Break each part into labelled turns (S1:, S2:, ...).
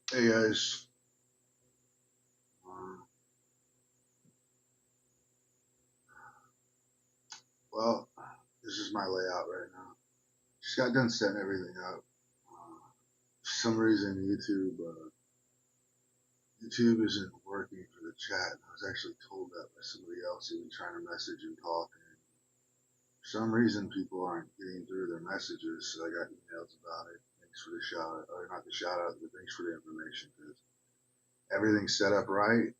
S1: Hey guys, um, well, this is my layout right now. Just got done setting everything up. For some reason, YouTube isn't working for the chat. I was actually told that by somebody else who'd been trying to message and talk. And for some reason, people aren't getting through their messages, so I got emails about it. Thanks for the shout out, or not the shout out, but thanks for the information because everything's set up right.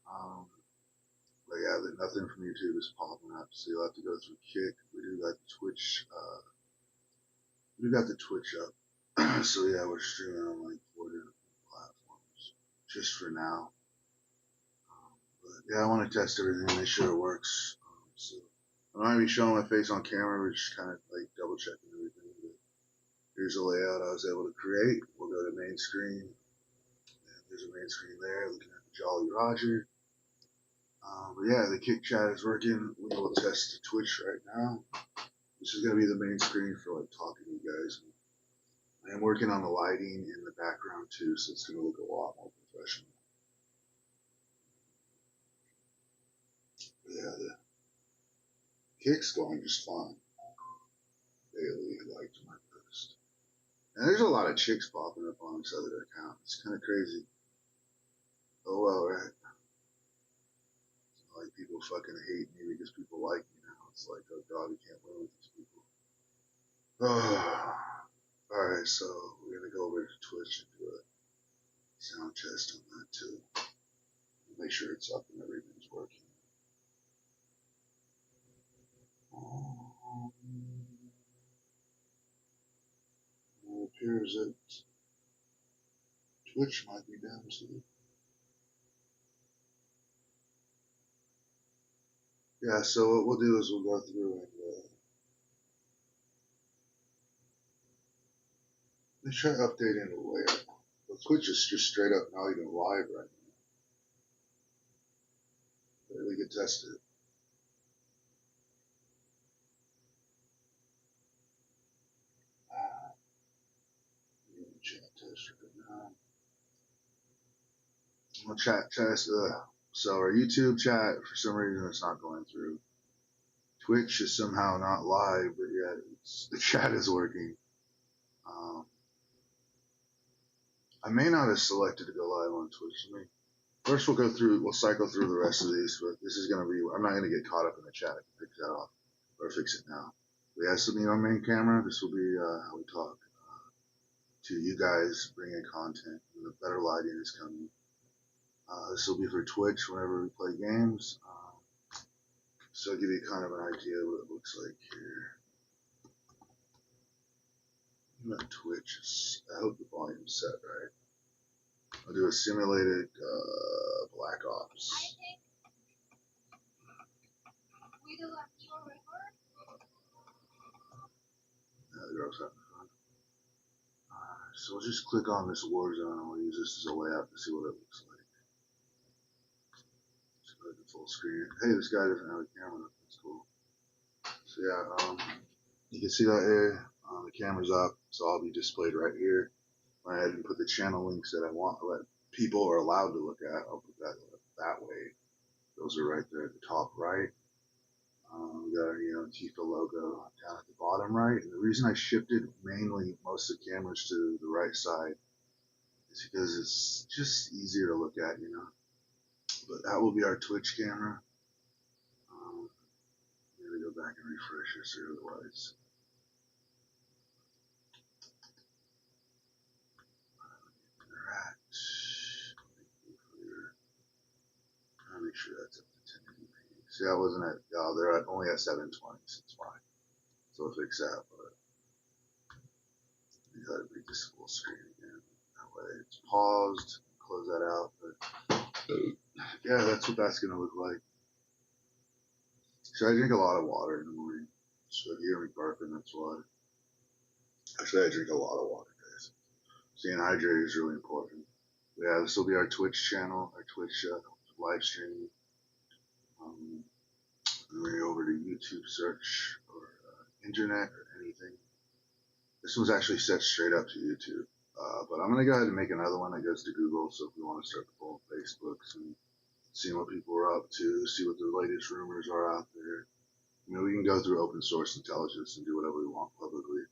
S1: But yeah, nothing from YouTube is popping up, so you'll have to go through Kick. We do got the Twitch up. So yeah, we're streaming on like 4 different platforms just for now. But yeah, I want to test everything, make sure it works. So I'm not gonna be showing my face on camera. We're just kind of like double checking everything. But here's a layout I was able to create. We'll go to main screen. And there's a main screen there, looking at the Jolly Roger. But yeah, the Kick chat is working. We will test the Twitch right now. This is gonna be the main screen for like talking to you guys. I am working on the lighting in the background too, so it's going to look a lot more professional. But yeah, the Kick's going just fine. Daily liked my post. And there's a lot of chicks popping up on this other account. It's kind of crazy. Oh well, right? It's not like people fucking hate me because people like me now. It's like, oh god, we can't win with these people. Alright, so we're going to go over to Twitch and do a sound test on that too. Make sure it's up and everything's working. It appears that Twitch might be down too. Yeah, so what we'll do is we'll go through and let's try updating the layer. Well, Twitch is just straight up not even live right now. But we can test it. Chat test right now. We'll chat test. So our YouTube chat, for some reason, it's not going through. Twitch is somehow not live, but yet the chat is working. I may not have selected to go live on Twitch. First we'll cycle through the rest of these, but this is going to be, I'm not going to get caught up in the chat. I can fix that off, or fix it now. We have something on main camera. This will be how we talk to you guys, bring in content. And the better lighting is coming. This will be for Twitch whenever we play games. So I'll give you kind of an idea of what it looks like here. Not Twitch. I hope the volume's set right. I'll do a simulated Black Ops. The girl's having fun. So we'll just click on this Warzone and we'll use this as a layout to see what it looks like. Just go to the full screen. Hey, this guy doesn't have a camera. That's cool. So yeah, you can see that here. The camera's up, so I'll be displayed right here. Went ahead and put the channel links that I want that people are allowed to look at. I'll put that way. Those are right there at the top right. We got our Tifa logo down at the bottom right. And the reason I shifted mainly most of the cameras to the right side is because it's just easier to look at, But that will be our Twitch camera. I'm going to go back and refresh this or otherwise. Interact. Trying to make sure that's up to 1080p. See, I wasn't at, they're only at 720, so it's fine. So we'll fix that, but we gotta make this full screen again. That way it's paused, close that out, but yeah, that's what that's gonna look like. So I drink a lot of water in the morning. So if you hear me burping, that's why. Actually, I drink a lot of water, guys. Staying hydrated is really important. Yeah, this will be our Twitch channel, our Twitch live streaming. We're over to YouTube search or internet or anything. This was actually set straight up to YouTube. But I'm gonna go ahead and make another one that goes to Google. So if we want to start pulling Facebooks and seeing what people are up to, see what the latest rumors are out there. We can go through open source intelligence and do whatever we want publicly.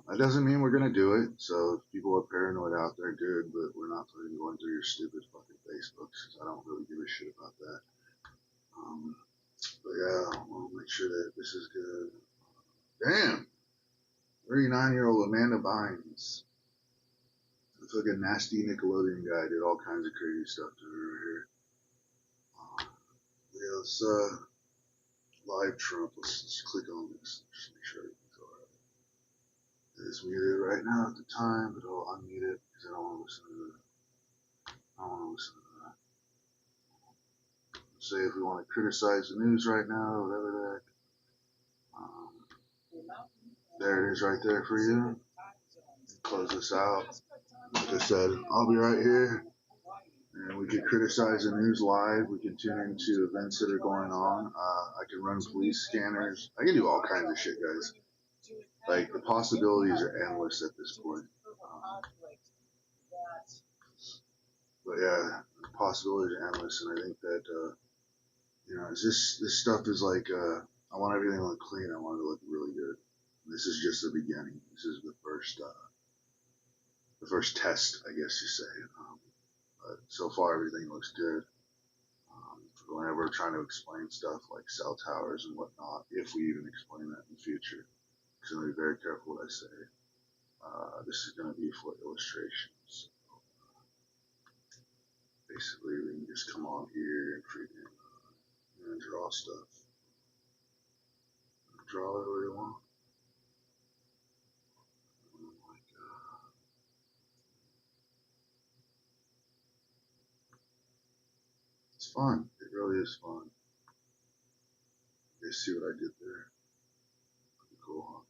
S1: That doesn't mean we're gonna do it. So if people are paranoid out there, good. But we're not going through your stupid fucking Facebooks because I don't really give a shit about that. But yeah, we'll make sure that this is good. Damn, 39-year-old Amanda Bynes. The fucking nasty Nickelodeon guy did all kinds of crazy stuff to her here. Yeah, let's live Trump. Let's click on this. Just make sure everything's alright. It is muted right now at the time, but I'll unmute it because I don't want to listen to that. Say if we want to criticize the news right now, whatever that. There it is right there for you. Close this out. Like I said, I'll be right here. And we can criticize the news live. We can tune into events that are going on. I can run police scanners. I can do all kinds of shit, guys. Like, the possibilities are endless at this point. But yeah, the possibilities are endless. And I think that, this stuff is like, I want everything to look clean. I want it to look really good. And this is just the beginning. This is the first test, I guess you say. But so far, everything looks good. Whenever we're trying to explain stuff like cell towers and whatnot, if we even explain that in the future, because I'm going to be very careful what I say. This is going to be for illustrations. Basically, we can just come on here and freaking draw stuff. Draw whatever you want. It's fun. It really is fun. You guys see what I did there? Pretty cool, huh?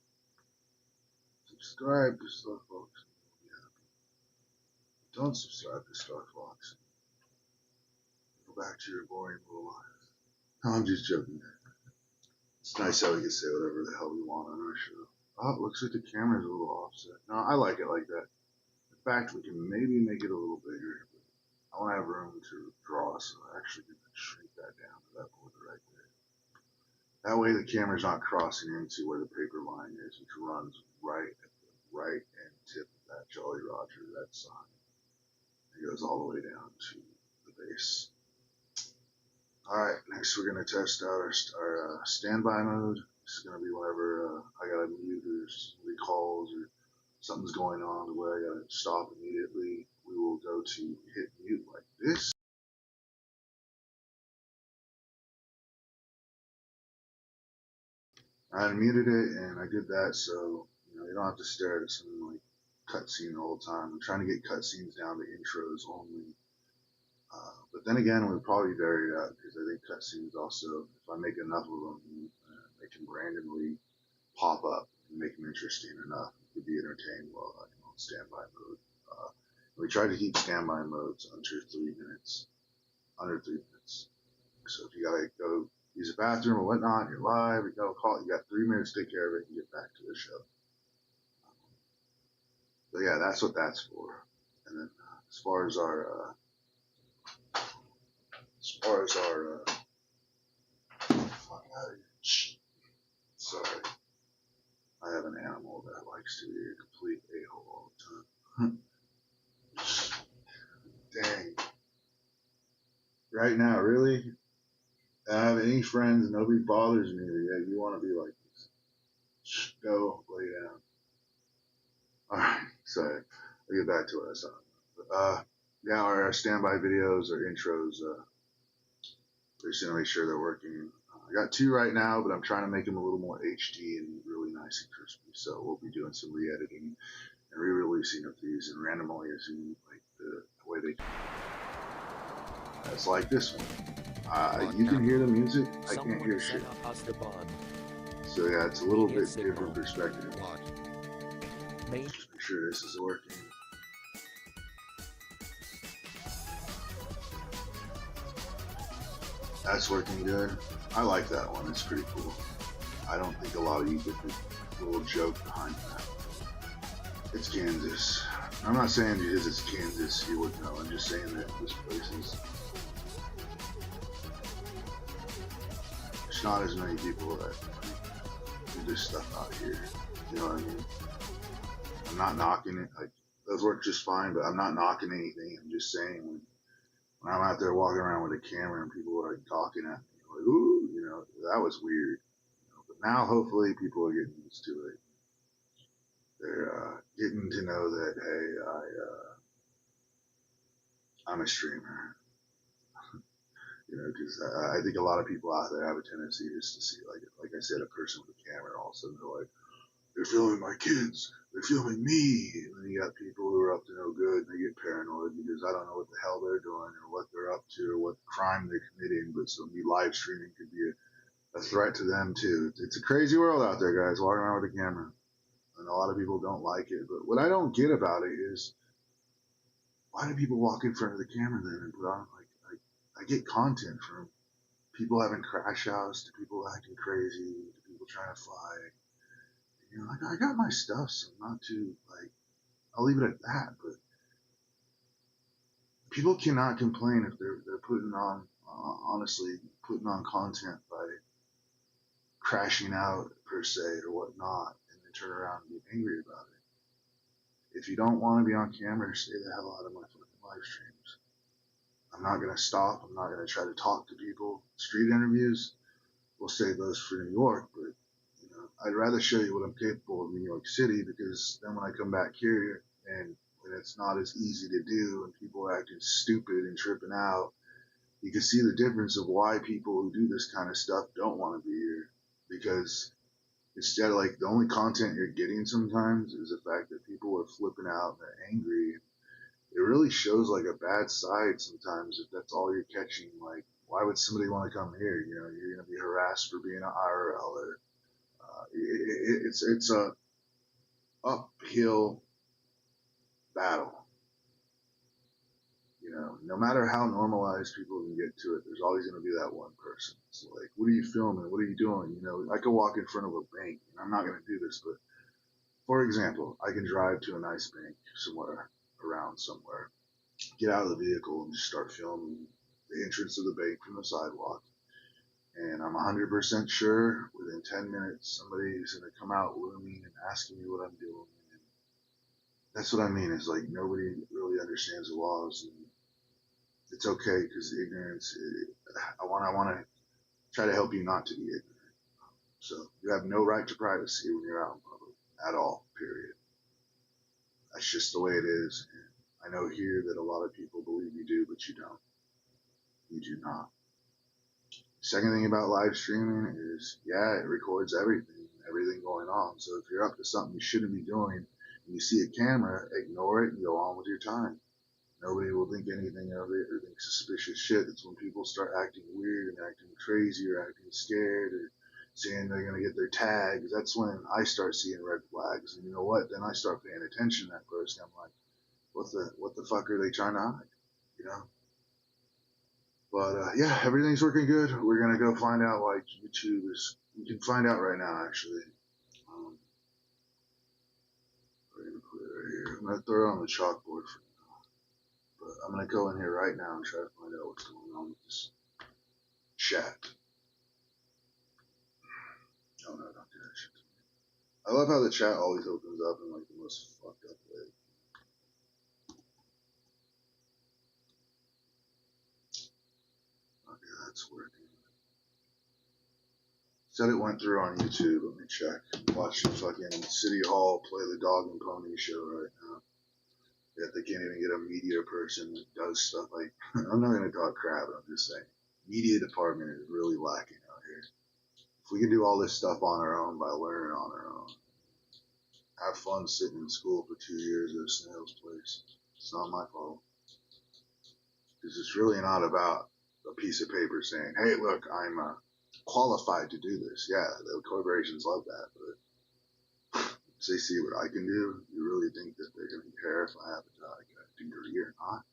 S1: Subscribe to Starfox. Yeah. Don't subscribe to Starfox. Go back to your boring little life. No, I'm just joking. It's nice how we can say whatever the hell we want on our show. Oh, it looks like the camera's a little offset. No, I like it like that. In fact, we can maybe make it a little bigger. But I want to have room to draw, so I actually can shrink that down to that border right there. That way the camera's not crossing into where the paper line is, which runs right at the right end tip of that Jolly Roger, that sign. It goes all the way down to the base. Alright, next we're going to test out our standby mode. This is going to be whenever I got to mute or recalls or something's going on where I got to stop immediately. We will go to hit mute like this. I unmuted it and I did that so you don't have to stare at something like cutscene the whole time. I'm trying to get cutscenes down to intros only. But then again, we'll probably vary it out because I think cutscenes also, if I make enough of them, they can randomly pop up and make them interesting enough to be entertained while I'm on standby mode. We try to keep standby modes under 3 minutes. Under 3 minutes. So if you gotta go use a bathroom or whatnot, you're live, you gotta call it, you got 3 minutes to take care of it and get back to the show. But yeah, that's what that's for. And then as far as our sorry, I have an animal that likes to be a complete a-hole all the time. Dang. Right now, really? I don't have any friends, nobody bothers me, yet you want to be like this. Go lay down. Alright, sorry. I'll get back to what I was talking about. Yeah, our standby videos or intros, we're just going to make sure they're working. I got 2 right now, but I'm trying to make them a little more HD and really nice and crispy. So we'll be doing some re-editing and re-releasing of these and randomly using like the way they. It's like this one. You can hear the music. I can't hear shit. So yeah, it's a little bit different perspective. Just make sure this is working. That's working good. I like that one. It's pretty cool. I don't think a lot of you get the little joke behind that. It's Kansas. I'm not saying because it's Kansas you would know. I'm just saying that this place is. There's not as many people that do this stuff out here. You know what I mean? I'm not knocking it. Like those work just fine, but I'm not knocking anything. I'm just saying when I'm out there walking around with a camera and people are like talking at me, like, ooh, you know, that was weird. You know, but now hopefully people are getting used to it. They're getting to know that hey, I'm a streamer. You know, because I think a lot of people out there have a tendency just to see like I said, a person with a camera, and all of a sudden they're like, they're filming my kids, they're filming me, and then you got people who are up to no good, and they get paranoid because I don't know what the hell they're doing or what they're up to or what crime they're committing, but so me live streaming could be a threat to them too. It's a crazy world out there, guys, walking around with a camera, and a lot of people don't like it. But what I don't get about it is why do people walk in front of the camera then and put on like I get content from people having crash outs to people acting crazy to people trying to fly. You know, like I got my stuff, so I'm not too like. I'll leave it at that. But people cannot complain if they're putting on honestly putting on content by crashing out per se or whatnot, and then turn around and be angry about it. If you don't want to be on camera, stay the hell out of my fucking live streams. I'm not gonna stop. I'm not gonna try to talk to people. Street interviews, we'll save those for New York, but you know, I'd rather show you what I'm capable of in New York City because then when I come back here and when it's not as easy to do and people are acting stupid and tripping out, you can see the difference of why people who do this kind of stuff don't want to be here. Because instead of like the only content you're getting sometimes is the fact that people are flipping out and they're angry. It really shows like a bad side sometimes if that's all you're catching. Like, why would somebody want to come here? You know, you're going to be harassed for being an IRL or it's a uphill battle. You know, no matter how normalized people can get to it, there's always going to be that one person. So like, what are you filming? What are you doing? You know, I could walk in front of a bank, and I'm not going to do this, but for example, I can drive to a nice bank somewhere around somewhere, get out of the vehicle, and just start filming the entrance of the bank from the sidewalk. And I'm 100% sure within 10 minutes somebody's going to come out looming and asking me what I'm doing. And that's what I mean is like nobody really understands the laws, and it's okay because ignorance. I want to try to help you not to be ignorant. So you have no right to privacy when you're out in public at all. Period. That's just the way it is. And I know here that a lot of people believe you do, but you don't. You do not. Second thing about live streaming is, yeah, it records everything going on. So if you're up to something you shouldn't be doing, and you see a camera, ignore it and go on with your time. Nobody will think anything of it or think suspicious shit. It's when people start acting weird and acting crazy or acting scared or saying they're going to get their tags. That's when I start seeing red flags. And you know what? Then I start paying attention to that person. I'm like, what the fuck are they trying to hide? You know? But yeah, everything's working good. We're gonna go find out. Like YouTube is, we can find out right now. Actually, we're gonna put it right here. I'm gonna throw it on the chalkboard for now. But I'm gonna go in here right now and try to find out what's going on with this chat. Oh no, don't do that shit. I love how the chat always opens up in like the most fucked up way. Okay, that's working. Said it went through on YouTube. Let me check. I'm watching fucking City Hall play the Dog and Pony show right now. Yet they can't even get a media person that does stuff like. I'm not gonna talk crap. I'm just saying, media department is really lacking out here. If we can do all this stuff on our own by learning on our own, have fun sitting in school for 2 years at a snail's place. It's not my fault. Because it's really not about a piece of paper saying, "Hey, look, I'm qualified to do this." Yeah, the corporations love that, but if they see what I can do, you really think that they're gonna care if I have a degree or not?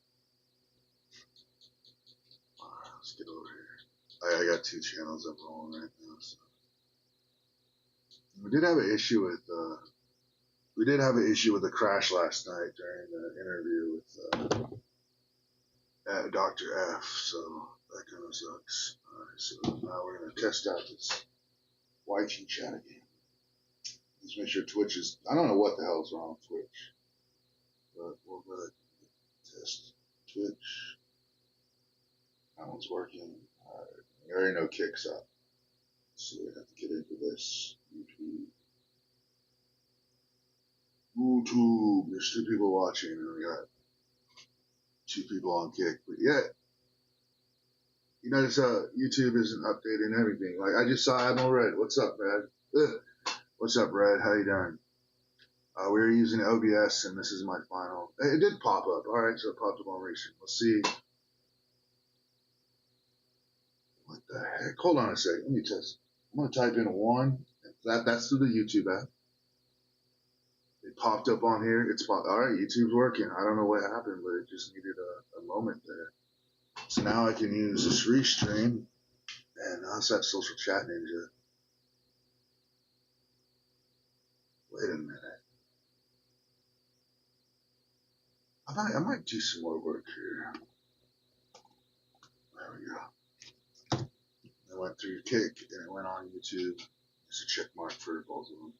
S1: Let's get over here. I got 2 channels up rolling right now. So. We did have an issue with We did have an issue with a crash last night during the interview with Dr. F, so that kind of sucks. Alright, so now we're going to test out this YT chat again. Let's make sure Twitch is, I don't know what the hell's wrong with Twitch, but we're going to test Twitch. That one's working. Alright, we already know Kick's up, so we have to get into this. YouTube. There's 2 people watching, and we got 2 people on Kick, but yet, you notice how YouTube isn't updating everything. Like, I just saw Admiral Red. What's up, Red? Ugh. What's up, Red? How you doing? We're using OBS, and this is my final. It did pop up. All right, so it popped up on recent. Let's see. What the heck? Hold on a second. Let me test. I'm going to type in 1. That's through the YouTube app. It popped up on here. It's popped. All right, YouTube's working. I don't know what happened, but it just needed a moment there. So now I can use this restream, and I also have Social Chat Ninja. Wait a minute. I might do some more work here. There we go. I went through Kick, and it went on YouTube. It's a check mark for both of them.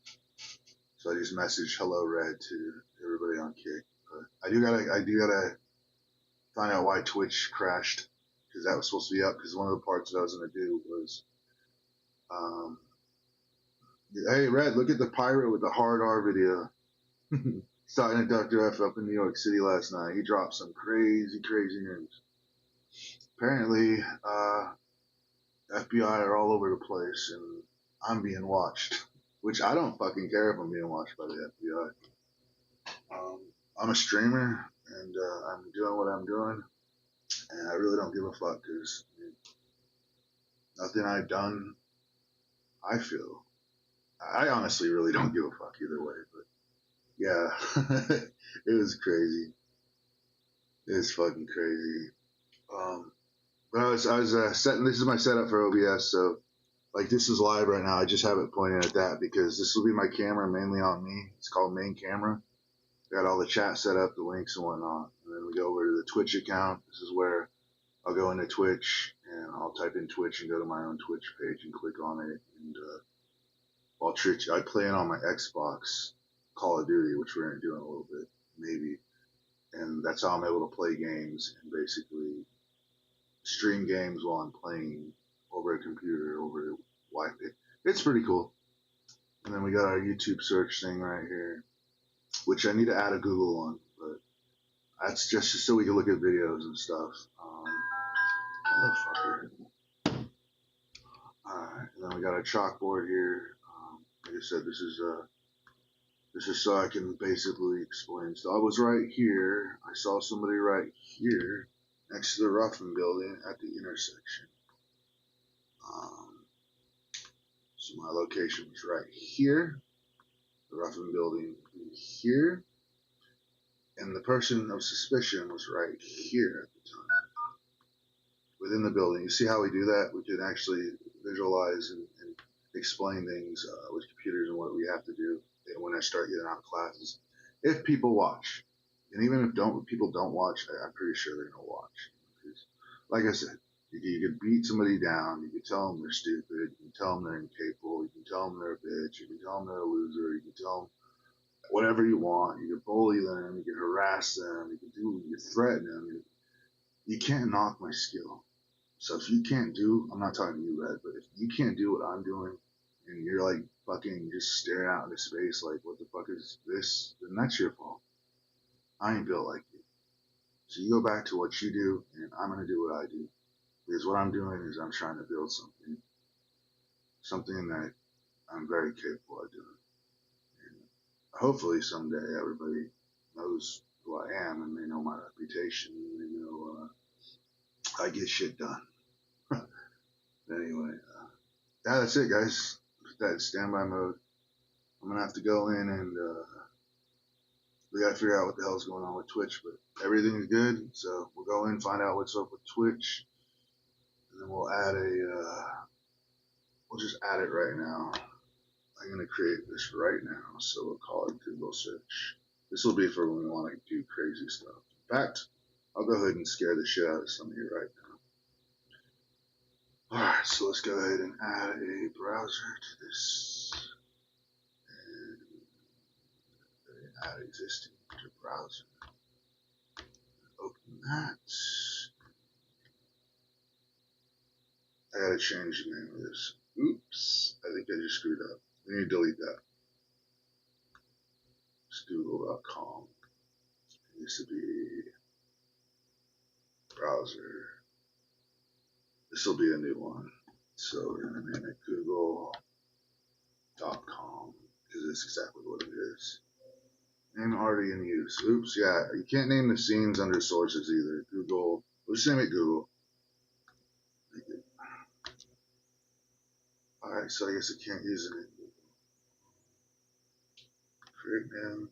S1: So I just messaged hello Red to everybody on Kick. But I do gotta find out why Twitch crashed, because that was supposed to be up. Because one of the parts that I was gonna do was, hey Red, look at the pirate with the hard R video. He's talking to Dr. F up in New York City last night. He dropped some crazy news. Apparently, FBI are all over the place, and I'm being watched. Which I don't fucking care if I'm being watched by the FBI. I'm a streamer, and I'm doing what I'm doing, and I really don't give a fuck, because nothing I've done, I feel. I honestly really don't give a fuck either way, but yeah, it was crazy. It was fucking crazy. But I was setting, this is my setup for OBS, so like this is live right now. I just have it pointing at that because this will be my camera mainly on me. It's called main camera. Got all the chat set up, the links and whatnot. And then we go over to the Twitch account. This is where I'll go into Twitch and I'll type in Twitch and go to my own Twitch page and click on it. And while I play it on my Xbox Call of Duty, which we're going to do in a little bit, maybe. And that's how I'm able to play games and basically stream games while I'm playing over a computer, over Wi-Fi. It's pretty cool. And then we got our YouTube search thing right here, which I need to add a Google one, but that's just so we can look at videos and stuff. Motherfucker. Alright, and then we got a chalkboard here. Like I said, this is so I can basically explain. So I was right here. I saw somebody right here next to the Ruffin building at the intersection. So my location was right here. The Ruffin building here. And the person of suspicion was right here at the time. Within the building. You see how we do that? We can actually visualize and explain things with computers and what we have to do when I start getting out of classes. If people watch. And even if people don't watch, I'm pretty sure they're going to watch. Because, like I said, you can beat somebody down. You can tell them they're stupid. You can tell them they're incapable. You can tell them they're a bitch. You can tell them they're a loser. You can tell them whatever you want. You can bully them. You can harass them. You can threaten them. You can't knock my skill. So if you can't do, I'm not talking to you, Red, but if you can't do what I'm doing, and you're like fucking just staring out into space like, what the fuck is this? Then that's your fault. I ain't built like you. So you go back to what you do, and I'm going to do what I do. Because what I'm doing is I'm trying to build something that I'm very capable of doing. And hopefully someday everybody knows who I am, and they know my reputation, and they know I get shit done. Anyway, yeah, that's it, guys. Put that in standby mode. I'm going to have to go in and we got to figure out what the hell's going on with Twitch, but everything's good. So we'll go in, find out what's up with Twitch, and then we'll add we'll just add it right now. I'm going to create this right now, so we'll call it Google search. This will be for when we want to do crazy stuff. In fact, I'll go ahead and scare the shit out of some of you right now. Alright, so let's go ahead and add a browser to this. And add existing to browser. Open that. I gotta change the name of this. Oops, I think I just screwed up. We need to delete that. It's google.com. It used to be browser. This will be a new one. So we're gonna name it google.com because it's exactly what it is. Name already in use. Oops, yeah, you can't name the scenes under sources either. Google, let's name it Google. Alright, so I guess I can't use it in Google. Create name.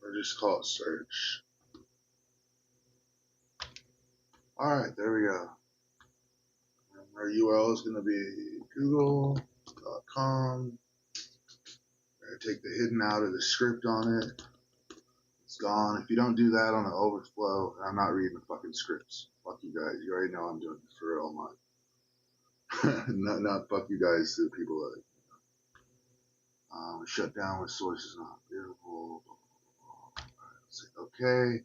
S1: Or just call it search. Alright, there we go. And our URL is going to be google.com. We're going to take the hidden out of the script on it. It's gone. If you don't do that on the overflow, I'm not reading the fucking scripts. Fuck you guys. You already know I'm doing it for real, man. not fuck you guys to the people that shut down with sources not available. Alright, let's say okay.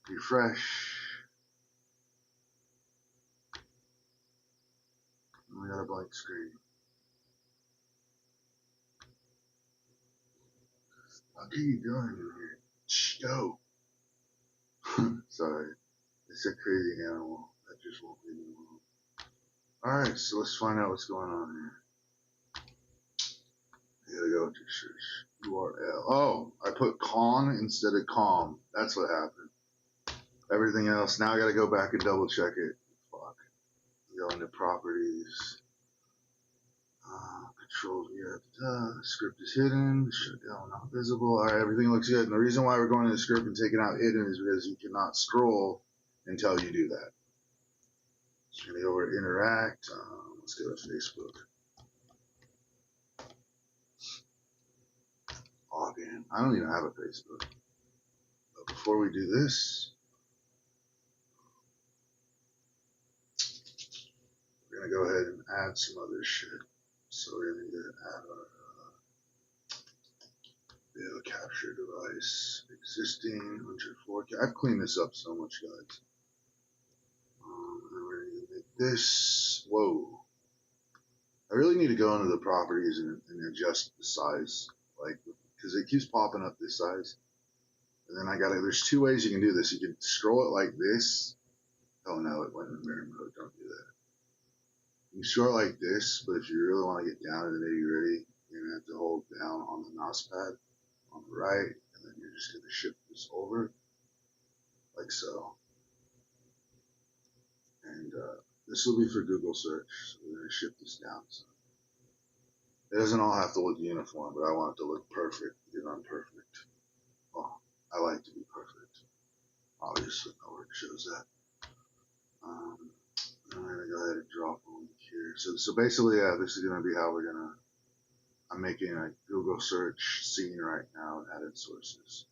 S1: Refresh. And we got a blank screen. What are you doing in here? Shh, go. Sorry. It's a crazy animal that just won't leave me alone. Alright, so let's find out what's going on here. I gotta go to search URL. Oh, I put con instead of com. That's what happened. Everything else, now I gotta go back and double check it. Fuck. Go into properties. Control, yeah, script is hidden, shutdown not visible. Alright, everything looks good. And the reason why we're going to the script and taking out hidden is because you cannot scroll until you do that. So we're going to go over to interact. Let's go to Facebook. Log in. I don't even have a Facebook. But before we do this, we're going to go ahead and add some other shit. So we're going to add our video capture device. Existing under 4K. I've cleaned this up so much, guys. And we're going to make this. Whoa. I really need to go into the properties and adjust the size. Like, because it keeps popping up this size. And then there's two ways you can do this. You can scroll it like this. Oh no, it went in mirror mode. Don't do that. You can scroll it like this, but if you really want to get down to the nitty gritty, you're going to have to hold down on the mouse pad on the right, and then you're just going to shift this over, like so. And this will be for Google search, so we're going to shift this down. So it doesn't all have to look uniform, but I want it to look perfect because I'm perfect. Well, I like to be perfect. Obviously, no work shows that. I'm going to go ahead and drop a link here. So basically, yeah, this is going to be how we're going to, I'm making a Google search scene right now and added sources.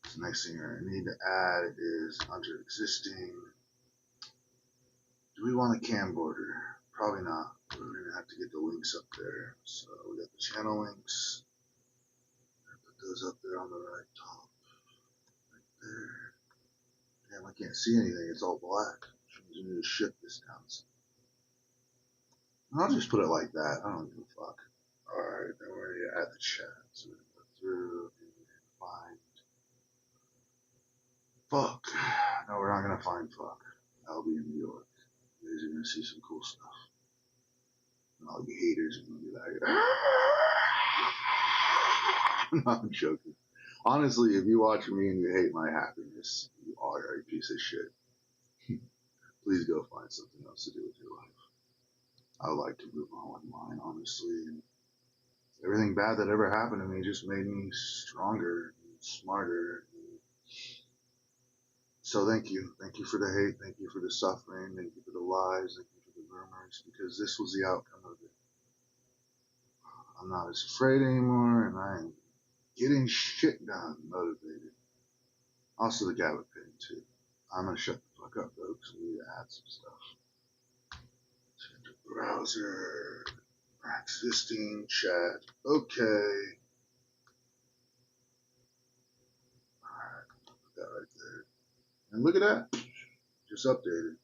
S1: So the next thing I need to add is under existing. Do we want a cam border? Probably not. We're going to have to get the links up there. So we got the channel links. Put those up there on the right top. Right there. Damn, I can't see anything. It's all black. Which means we need to shift this down. I'll just put it like that. I don't give a fuck. Alright, then we're going to add the chat. So we're going to go through and find fuck. No, we're not going to find fuck. That'll be in New York. You guys are going to see some cool stuff. And all you haters are going to be like, no, I'm joking. Honestly, if you watch me and you hate my happiness, you are a piece of shit. Please go find something else to do with your life. I would like to move on with mine, honestly. And everything bad that ever happened to me just made me stronger and smarter. So thank you. Thank you for the hate. Thank you for the suffering. Thank you for the lies. Thank you for the rumors. nice because this was the outcome of it. I'm not as afraid anymore, and I'm getting shit done, motivated. Also, the guy would pay too. I'm gonna shut the fuck up though, because we need to add some stuff. Browser, existing chat. Okay. Alright, put that right there. And look at that. Just updated.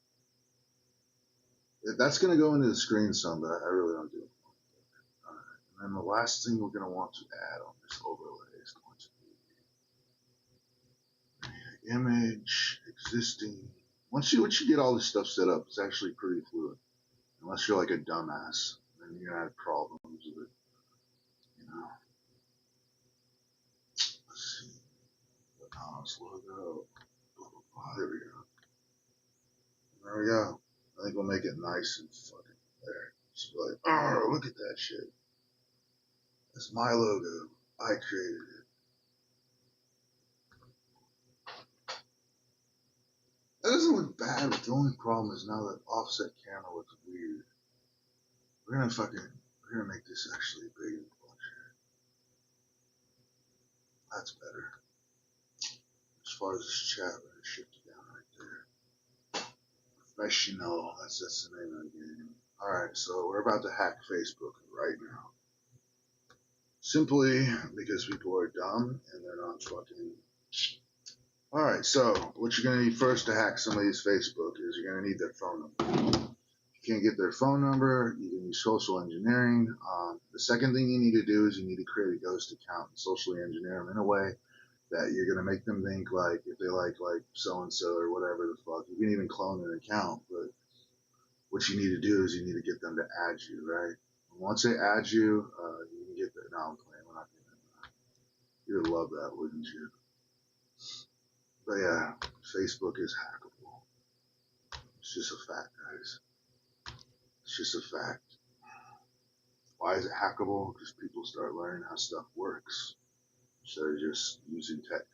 S1: That's going to go into the screen some, but I really don't do it. Alright. And then the last thing we're going to want to add on this overlay is going to be image, existing. Once you get all this stuff set up, it's actually pretty fluid. Unless you're like a dumbass, then you're going to have problems with it. You know. Let's see. Let's logo. Blah, blah, blah. There we go. There we go. I think we'll make it nice and fucking there. Just be like, oh, look at that shit. That's my logo. I created it. That doesn't look bad, but the only problem is now that offset camera looks weird. We're gonna make this actually big and bunch here. That's better. As far as this chat, we're gonna shift it down right there. Professional, that's the name of the game. Alright, so we're about to hack Facebook right now. Simply because people are dumb and they're not fucking. Alright, so what you're going to need first to hack somebody's Facebook is you're going to need their phone number. If you can't get their phone number, you can use social engineering. The second thing you need to do is you need to create a ghost account and socially engineer them in a way that you're going to make them think like if they like so-and-so or whatever the fuck. You can even clone an account, but what you need to do is you need to get them to add you, right? And once they add you, you can get their, no, I'm playing, we're not getting that. You would love that, wouldn't you? But yeah, Facebook is hackable. It's just a fact, guys. It's just a fact. Why is it hackable? Because people start learning how stuff works instead of just using tech.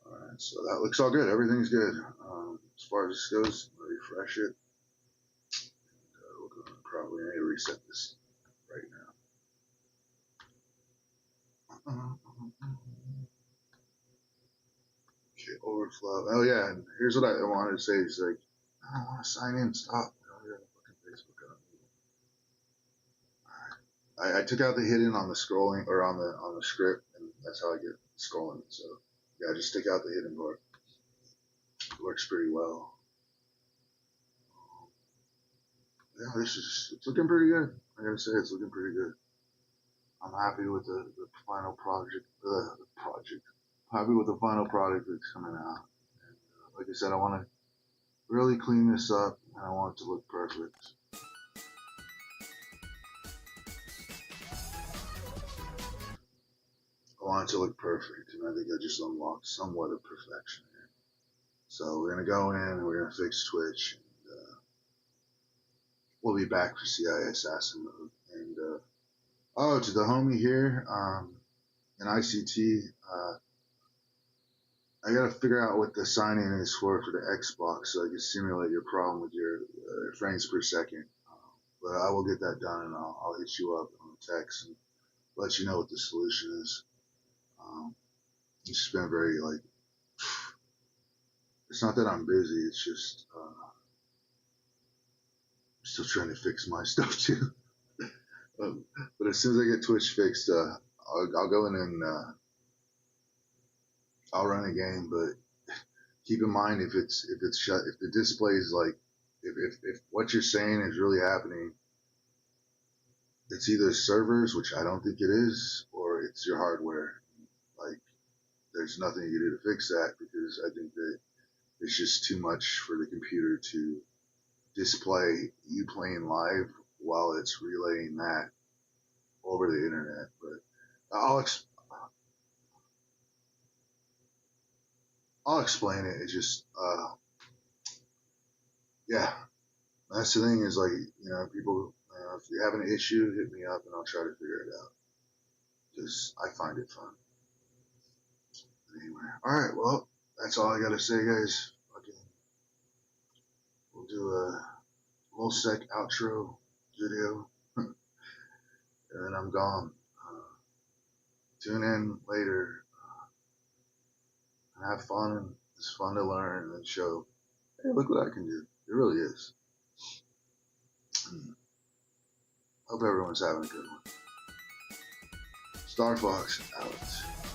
S1: Alright, so that looks all good. Everything's good. As far as this goes, I'm going to refresh it. And, we're going to probably need to reset this right now. Okay, overflow. Oh yeah, and here's what I wanted to say. Is like, I don't want to sign in. Stop. I don't have fucking Facebook. I took out the hidden on the scrolling or on the script, and that's how I get scrolling. So yeah, just take out the hidden part. It works pretty well. Yeah, it's looking pretty good. I gotta say, it's looking pretty good. I'm happy with the final project. Happy with the final product that's coming out. And, like I said, I want to really clean this up, and I want it to look perfect. I want it to look perfect, and I think I just unlocked somewhat of perfection here. So we're gonna go in and we're gonna fix Twitch, and we'll be back for CIA Assassin mode. And oh, to the homie here in ICT, I gotta figure out what the sign-in is for the Xbox, so I can simulate your problem with your frames per second. But I will get that done, and I'll hit you up on text and let you know what the solution is. It's just been very like. It's not that I'm busy. It's just I'm still trying to fix my stuff too. But as soon as I get Twitch fixed, I'll go in and I'll run a game. But keep in mind if it's shut, if the display is like, if what you're saying is really happening, it's either servers, which I don't think it is, or it's your hardware. Like, there's nothing you can do to fix that because I think that it's just too much for the computer to display you playing live while it's relaying that over the internet. But I'll explain it. It's just yeah, that's the thing is like, people, if you have an issue, hit me up and I'll try to figure it out because I find it fun. Anyway, all right, well, that's all I gotta say, guys. Okay, we'll do a little sick outro video, and then I'm gone. Tune in later and have fun. And it's fun to learn and show, hey, look what I can do. It really is. Hope everyone's having a good one. Star Fox out.